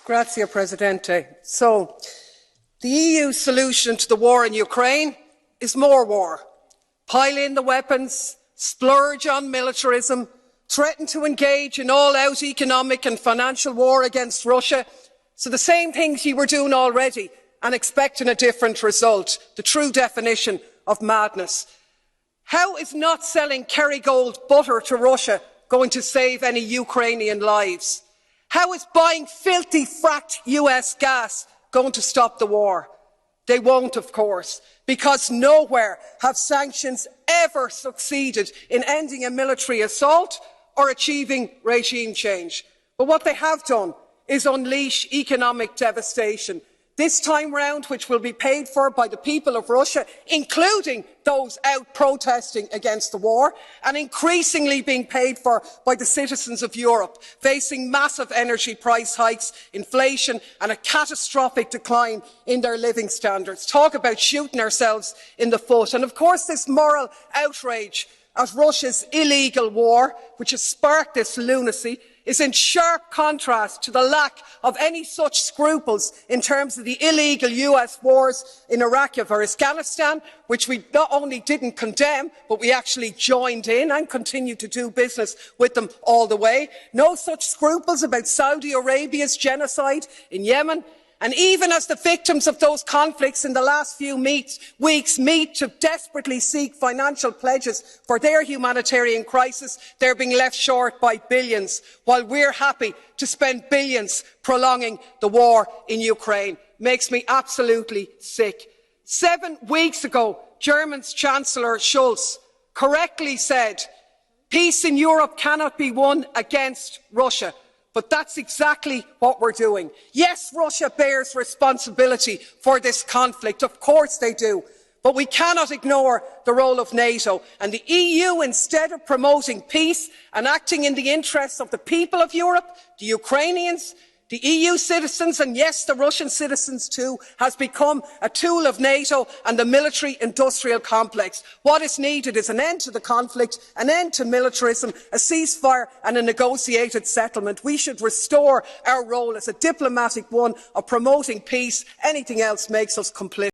Grazie, Presidente. So, the EU solution to the war in Ukraine is more war. Pile in the weapons, splurge on militarism, threaten to engage in all-out economic and financial war against Russia. So the same things you were doing already and expecting a different result. The true definition of madness. How is not selling Kerrygold butter to Russia going to save any Ukrainian lives? How is buying filthy fracked US gas going to stop the war? They won't, of course, because nowhere have sanctions ever succeeded in ending a military assault or achieving regime change. But what they have done is unleash economic devastation, this time round which will be paid for by the people of Russia, including those out protesting against the war, and increasingly being paid for by the citizens of Europe, facing massive energy price hikes, inflation and a catastrophic decline in their living standards. Talk about shooting ourselves in the foot. And of course this moral outrage at Russia's illegal war, which has sparked this lunacy, is in sharp contrast to the lack of any such scruples in terms of the illegal US wars in Iraq or Afghanistan, which we not only didn't condemn, but we actually joined in and continue to do business with them all the way. No such scruples about Saudi Arabia's genocide in Yemen. And even as the victims of those conflicts in the last few weeks meet to desperately seek financial pledges for their humanitarian crisis, they're being left short by billions, while we're happy to spend billions prolonging the war in Ukraine. Makes me absolutely sick. 7 weeks ago, Germany's Chancellor Schulz correctly said, "Peace in Europe cannot be won against Russia." But that's exactly what we're doing. Yes, Russia bears responsibility for this conflict. Of course they do. But we cannot ignore the role of NATO. And the EU, instead of promoting peace and acting in the interests of the people of Europe, the Ukrainians, the EU citizens, and yes, the Russian citizens too, has become a tool of NATO and the military-industrial complex. What is needed is an end to the conflict, an end to militarism, a ceasefire and a negotiated settlement. We should restore our role as a diplomatic one of promoting peace. Anything else makes us complicit.